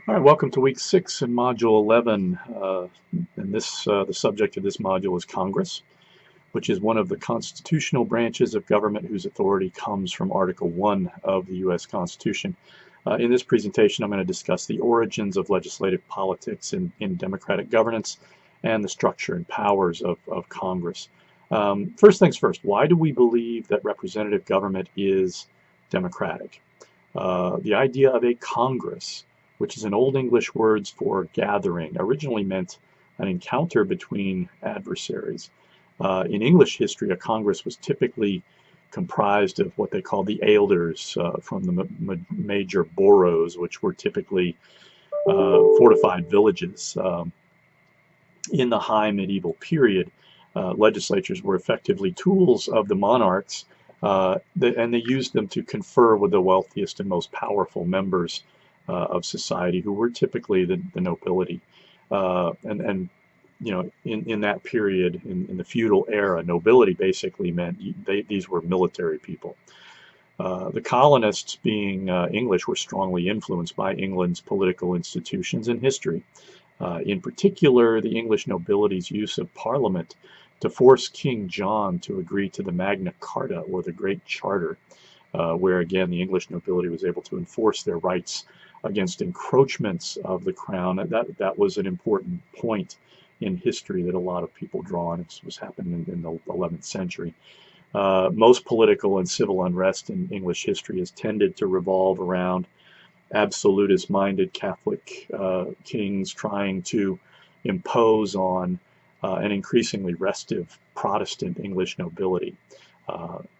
All right, welcome to week 6 in module 11. The subject of this module is Congress, which is one of the constitutional branches of government whose authority comes from Article 1 of the U.S. Constitution. In this presentation, I'm going to discuss the origins of legislative politics in democratic governance and the structure and powers of Congress. First things first, why do we believe that representative government is democratic? The idea of a Congress, which is an Old English word for gathering, originally meant an encounter between adversaries. In English history, a Congress was typically comprised of what they called the elders from the major boroughs, which were typically fortified villages. In the high medieval period, legislatures were effectively tools of the monarchs, and they used them to confer with the wealthiest and most powerful members of society, who were typically the nobility. In that period, in the feudal era, nobility basically meant these were military people. The colonists, being English, were strongly influenced by England's political institutions and history. In particular, the English nobility's use of Parliament to force King John to agree to the Magna Carta, or the Great Charter, where again the English nobility was able to enforce their rights against encroachments of the crown. That was an important point in history that a lot of people draw on. It was happening in the 11th century. Most political and civil unrest in English history has tended to revolve around absolutist-minded Catholic kings trying to impose on an increasingly restive Protestant English nobility,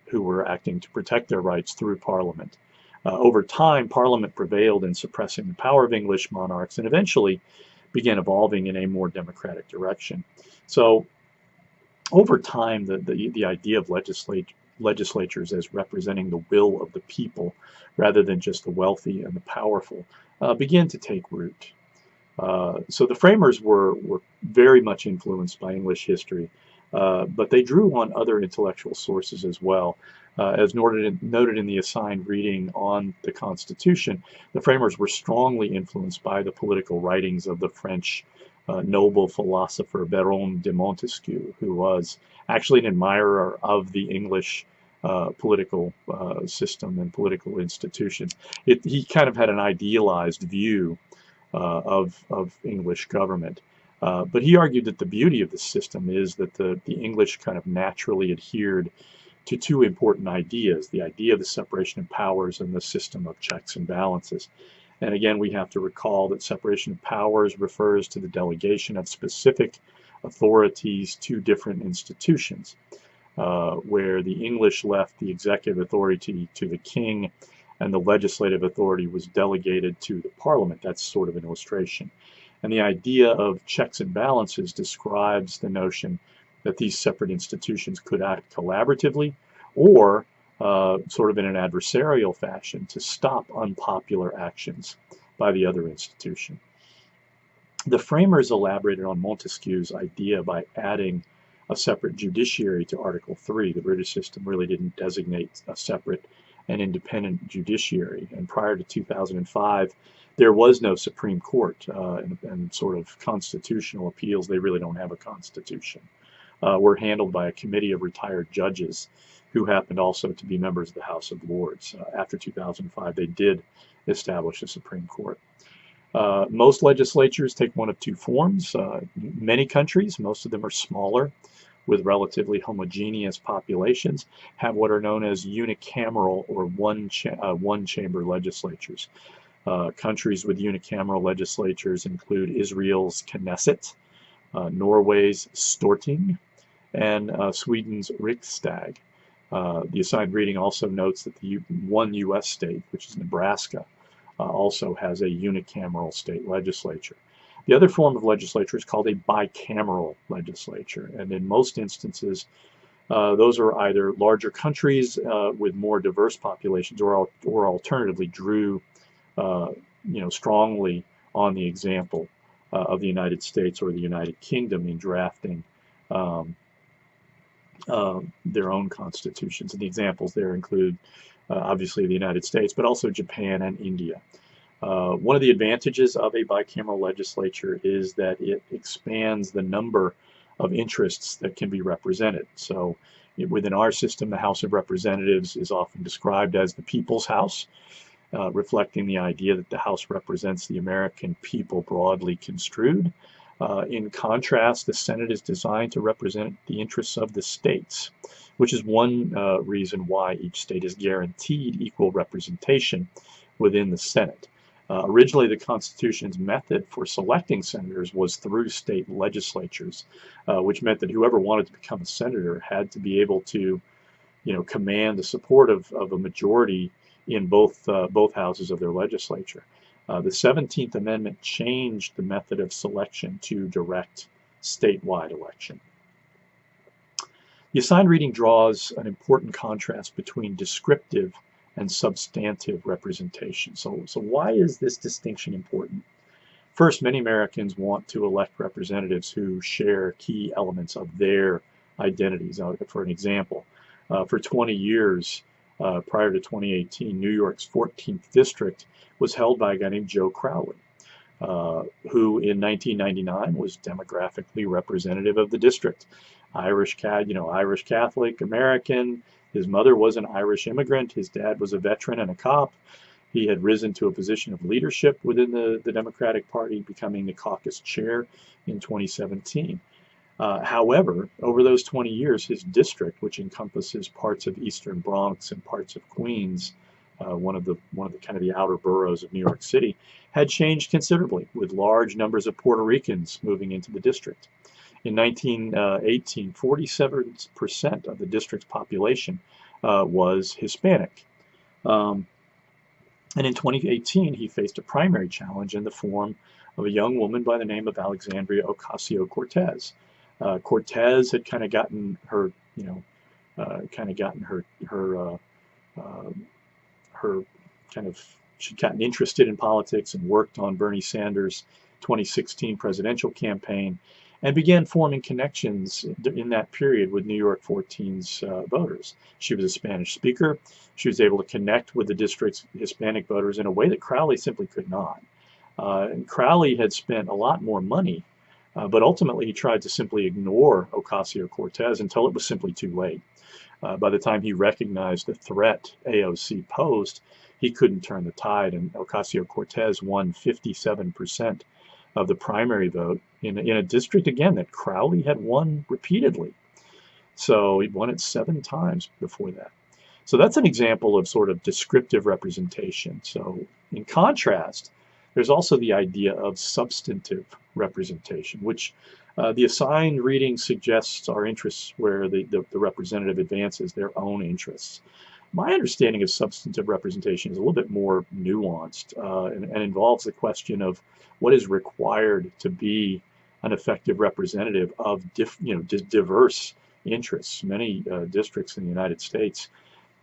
who were acting to protect their rights through Parliament. Over time, Parliament prevailed in suppressing the power of English monarchs and eventually began evolving in a more democratic direction. So over time, the idea of legislatures as representing the will of the people rather than just the wealthy and the powerful began to take root. So the framers were very much influenced by English history, but they drew on other intellectual sources as well. As noted in the assigned reading on the Constitution, the framers were strongly influenced by the political writings of the French noble philosopher Baron de Montesquieu, who was actually an admirer of the English political system and political institutions. He kind of had an idealized view of English government. But he argued that the beauty of the system is that the English kind of naturally adhered to two important ideas: the idea of the separation of powers and the system of checks and balances. And again, we have to recall that separation of powers refers to the delegation of specific authorities to different institutions, where the English left the executive authority to the king and the legislative authority was delegated to the Parliament. That's sort of an illustration. And the idea of checks and balances describes the notion that these separate institutions could act collaboratively or sort of in an adversarial fashion to stop unpopular actions by the other institution. The framers elaborated on Montesquieu's idea by adding a separate judiciary to Article 3. The British system really didn't designate a separate and independent judiciary, and prior to 2005, there was no Supreme Court, and sort of constitutional appeals, they really don't have a constitution, were handled by a committee of retired judges who happened also to be members of the House of Lords. After 2005, they did establish a Supreme Court. Most legislatures take one of two forms. Many countries, most of them are smaller, with relatively homogeneous populations, have what are known as unicameral or one-chamber legislatures. Countries with unicameral legislatures include Israel's Knesset, Norway's Storting, and Sweden's Riksdag. The assigned reading also notes that the one U.S. state, which is Nebraska, also has a unicameral state legislature. The other form of legislature is called a bicameral legislature, and in most instances, those are either larger countries with more diverse populations, or alternatively drew, strongly on the example of the United States or the United Kingdom in drafting their own constitutions. And the examples there include, obviously, the United States, but also Japan and India. One of the advantages of a bicameral legislature is that it expands the number of interests that can be represented. So within our system, the House of Representatives is often described as the people's house, reflecting the idea that the House represents the American people broadly construed. In contrast, the Senate is designed to represent the interests of the states, which is one reason why each state is guaranteed equal representation within the Senate. Originally, the Constitution's method for selecting senators was through state legislatures, which meant that whoever wanted to become a senator had to be able to, command the support of a majority in both houses of their legislature. The 17th Amendment changed the method of selection to direct statewide election. The assigned reading draws an important contrast between descriptive and substantive representation. So why is this distinction important? First, many Americans want to elect representatives who share key elements of their identities. For an example, for 20 years prior to 2018, New York's 14th district was held by a guy named Joe Crowley, who in 1999 was demographically representative of the district. Irish Catholic American. His mother was an Irish immigrant. His dad was a veteran and a cop. He had risen to a position of leadership within the Democratic Party, becoming the caucus chair in 2017. However, over those 20 years, his district, which encompasses parts of Eastern Bronx and parts of Queens, one of the kind of the outer boroughs of New York City, had changed considerably, with large numbers of Puerto Ricans moving into the district. In 1918, 47% of the district's population was Hispanic. And in 2018, he faced a primary challenge in the form of a young woman by the name of Alexandria Ocasio-Cortez. Cortez had kind of gotten her, she'd gotten interested in politics and worked on Bernie Sanders' 2016 presidential campaign, and began forming connections in that period with New York 14's voters. She was a Spanish speaker. She was able to connect with the district's Hispanic voters in a way that Crowley simply could not. And Crowley had spent a lot more money, but ultimately he tried to simply ignore Ocasio-Cortez until it was simply too late. By the time he recognized the threat AOC posed, he couldn't turn the tide, and Ocasio-Cortez won 57% of the primary vote in a district, again, that Crowley had won repeatedly. So he'd won it 7 times before that. So that's an example of sort of descriptive representation. So in contrast, there's also the idea of substantive representation, which the assigned reading suggests are interests where the representative advances their own interests. My understanding of substantive representation is a little bit more nuanced and involves the question of what is required to be an effective representative of diverse interests. Many districts in the United States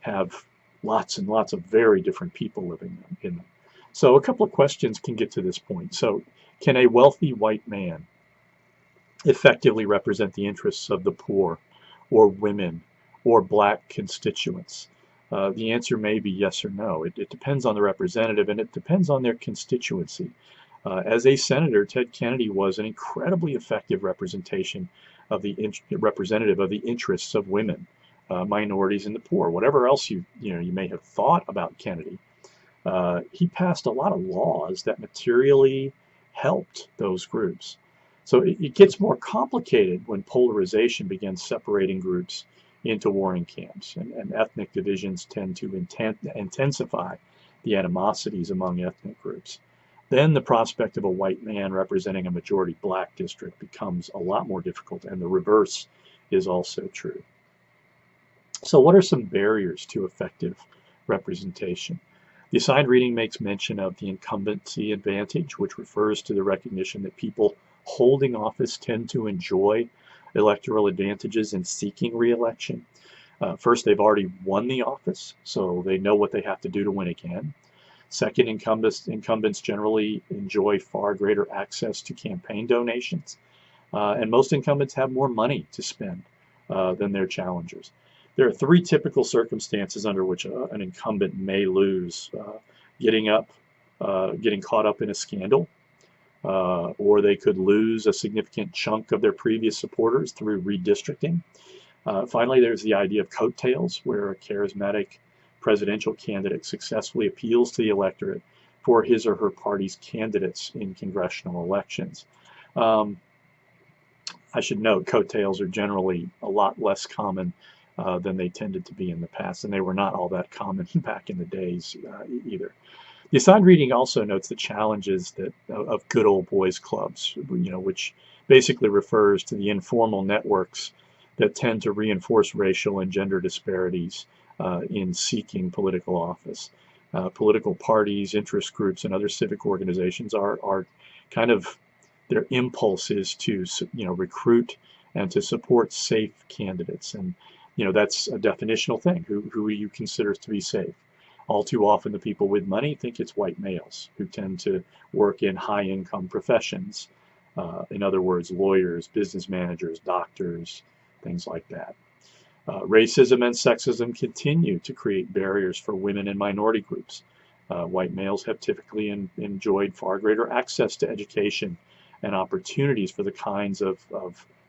have lots and lots of very different people living in them. So a couple of questions can get to this point. So can a wealthy white man effectively represent the interests of the poor or women or black constituents? The answer may be yes or no. It depends on the representative, and it depends on their constituency. As a senator, Ted Kennedy was an incredibly effective representative of the interests of women, minorities, and the poor. Whatever else you may have thought about Kennedy, he passed a lot of laws that materially helped those groups. So it gets more complicated when polarization begins separating groups into warring camps, and ethnic divisions tend to intensify the animosities among ethnic groups. Then the prospect of a white man representing a majority black district becomes a lot more difficult, and the reverse is also true. So what are some barriers to effective representation? The assigned reading makes mention of the incumbency advantage, which refers to the recognition that people holding office tend to enjoy electoral advantages in seeking re-election. First, they've already won the office, so they know what they have to do to win again. Second, incumbents generally enjoy far greater access to campaign donations, and most incumbents have more money to spend than their challengers. There are 3 typical circumstances under which an incumbent may lose: getting up getting caught up in a scandal, or they could lose a significant chunk of their previous supporters through redistricting. Finally, there's the idea of coattails, where a charismatic presidential candidate successfully appeals to the electorate for his or her party's candidates in congressional elections. I should note, coattails are generally a lot less common than they tended to be in the past, and they were not all that common back in the days either. The assigned reading also notes the challenges of good old boys clubs, which basically refers to the informal networks that tend to reinforce racial and gender disparities in seeking political office. Political parties, interest groups, and other civic organizations are kind of, their impulse is to recruit and to support safe candidates, and that's a definitional thing. Who you consider to be safe? All too often, the people with money think it's white males who tend to work in high-income professions. In other words, lawyers, business managers, doctors, things like that. Racism and sexism continue to create barriers for women and minority groups. White males have typically enjoyed far greater access to education and opportunities for the kinds of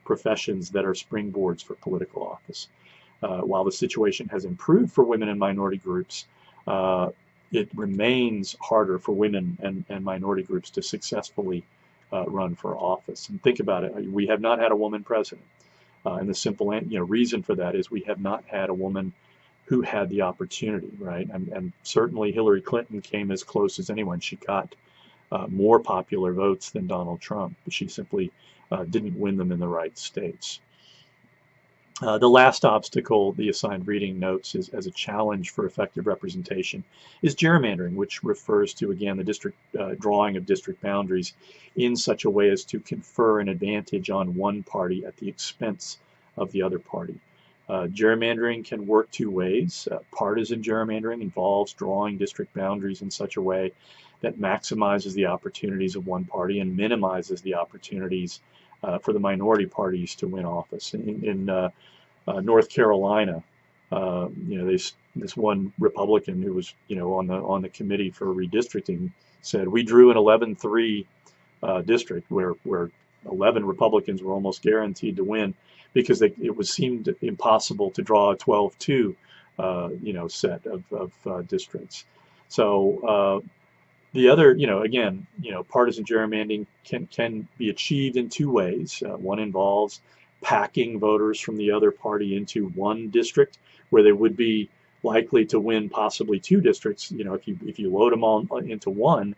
professions that are springboards for political office. While the situation has improved for women and minority groups, it remains harder for women and minority groups to successfully run for office. And think about it, we have not had a woman president. And the simple reason for that is we have not had a woman who had the opportunity, right? And certainly Hillary Clinton came as close as anyone. She got more popular votes than Donald Trump, but she simply didn't win them in the right states. The last obstacle the assigned reading notes is as a challenge for effective representation is gerrymandering, which refers to, again, the district drawing of district boundaries in such a way as to confer an advantage on one party at the expense of the other party. Gerrymandering can work two ways. Partisan gerrymandering involves drawing district boundaries in such a way that maximizes the opportunities of one party and minimizes the opportunities for the minority parties to win office. In North Carolina, this one Republican who was on the committee for redistricting said, we drew an 11-3 district where 11 Republicans were almost guaranteed to win because it seemed impossible to draw a 12-2 set of districts. So the other, again, partisan gerrymandering can be achieved in two ways. One involves packing voters from the other party into one district where they would be likely to win possibly two districts. If you load them all into one,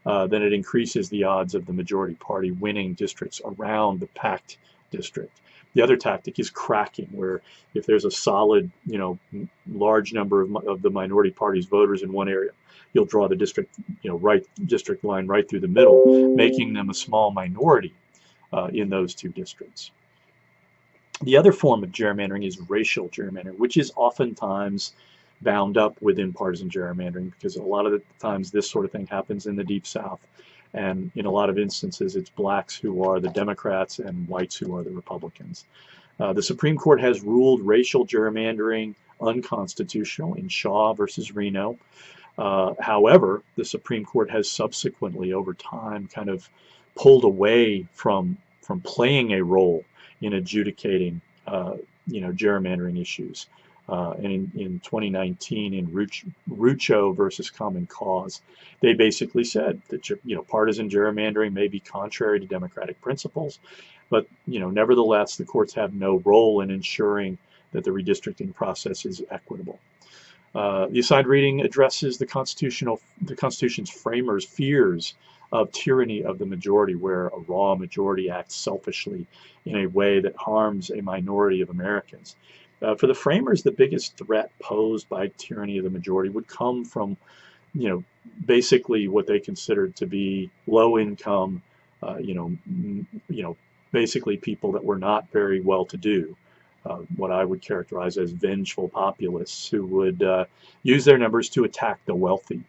then it increases the odds of the majority party winning districts around the packed district. The other tactic is cracking, where if there's a solid, large number of the minority party's voters in one area, you'll draw the district, district line right through the middle, making them a small minority in those two districts. The other form of gerrymandering is racial gerrymandering, which is oftentimes bound up within partisan gerrymandering, because a lot of the times this sort of thing happens in the Deep South. And in a lot of instances, it's blacks who are the Democrats and whites who are the Republicans. The Supreme Court has ruled racial gerrymandering unconstitutional in Shaw versus Reno. However, the Supreme Court has subsequently, over time, kind of pulled away from playing a role in adjudicating, gerrymandering issues. And in 2019, in Rucho versus Common Cause, they basically said that partisan gerrymandering may be contrary to democratic principles, but nevertheless, the courts have no role in ensuring that the redistricting process is equitable. The assigned reading addresses the Constitution's framers' fears of tyranny of the majority, where a raw majority acts selfishly in a way that harms a minority of Americans. For the framers, the biggest threat posed by tyranny of the majority would come from, basically what they considered to be low-income, basically people that were not very well-to-do, what I would characterize as vengeful populists who would use their numbers to attack the wealthy.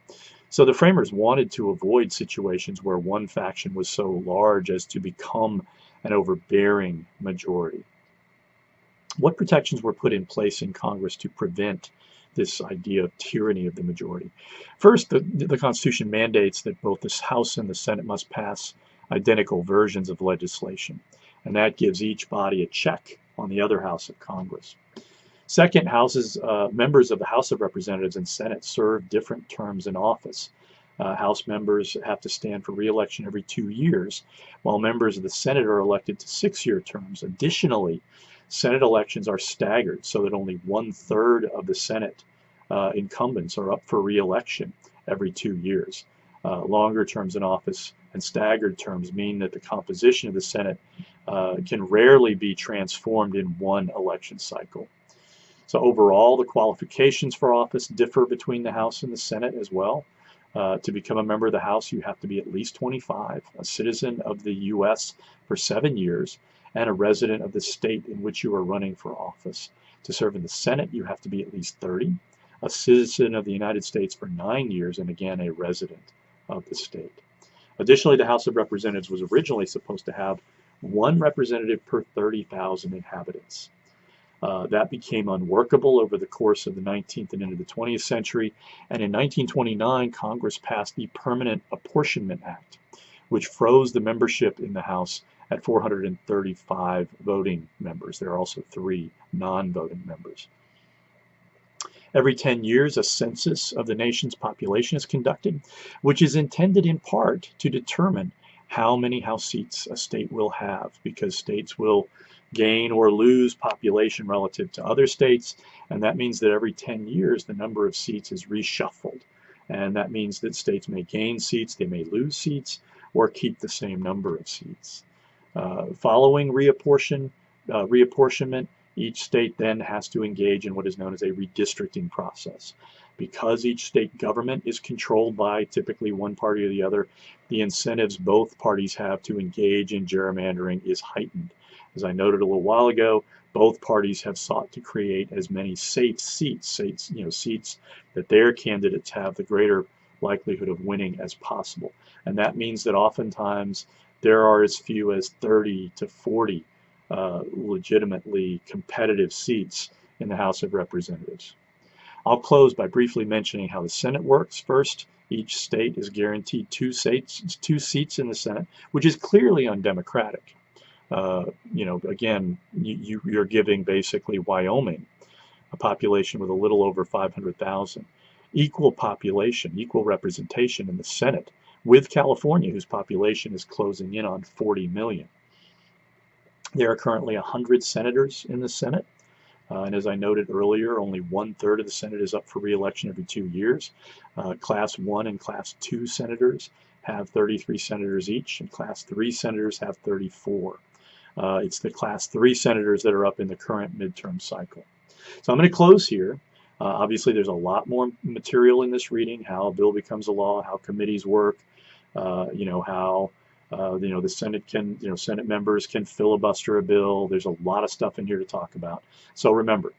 So the framers wanted to avoid situations where one faction was so large as to become an overbearing majority. What protections were put in place in Congress to prevent this idea of tyranny of the majority. First, the Constitution mandates that both the House and the Senate must pass identical versions of legislation, and that gives each body a check on the other house of Congress. Second, members of the House of Representatives and Senate serve different terms in office. House members have to stand for re-election every 2 years, while members of the Senate are elected to 6-year terms. Additionally, Senate elections are staggered so that only 1/3 of the Senate incumbents are up for re-election every 2 years. Longer terms in office and staggered terms mean that the composition of the Senate can rarely be transformed in one election cycle. So overall, the qualifications for office differ between the House and the Senate as well. To become a member of the House, you have to be at least 25, a citizen of the U.S. for 7 years, and a resident of the state in which you are running for office. To serve in the Senate, you have to be at least 30, a citizen of the United States for 9 years, and again, a resident of the state. Additionally, the House of Representatives was originally supposed to have 1 representative per 30,000 inhabitants. That became unworkable over the course of the 19th and into the 20th century, and in 1929, Congress passed the Permanent Apportionment Act, which froze the membership in the House at 435 voting members. There are also 3 non-voting members. Every 10 years, a census of the nation's population is conducted, which is intended in part to determine how many House seats a state will have, because states will gain or lose population relative to other states, and that means that every 10 years the number of seats is reshuffled, and that means that states may gain seats, they may lose seats, or keep the same number of seats. Following reapportionment, each state then has to engage in what is known as a redistricting process. Because each state government is controlled by typically one party or the other, the incentives both parties have to engage in gerrymandering is heightened. As I noted a little while ago, both parties have sought to create as many safe seats that their candidates have the greater likelihood of winning as possible. And that means that oftentimes there are as few as 30 to 40 legitimately competitive seats in the House of Representatives. I'll close by briefly mentioning how the Senate works. First, each state is guaranteed 2 seats in the Senate, which is clearly undemocratic. Again, you're giving basically Wyoming, a population with a little over 500,000, equal population, equal representation in the Senate with California, whose population is closing in on 40 million. There are currently 100 senators in the Senate. And as I noted earlier, only 1/3 of the Senate is up for re-election every 2 years. Class 1 and Class 2 senators have 33 senators each, and Class 3 senators have 34. It's the Class 3 senators that are up in the current midterm cycle. So I'm going to close here. Obviously, there's a lot more material in this reading, how a bill becomes a law, how committees work, how the Senate Senate members can filibuster a bill. There's a lot of stuff in here to talk about. So remember,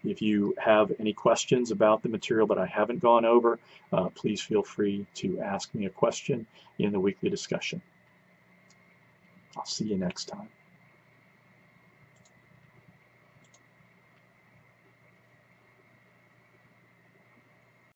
if you have any questions about the material that I haven't gone over, please feel free to ask me a question in the weekly discussion. I'll see you next time.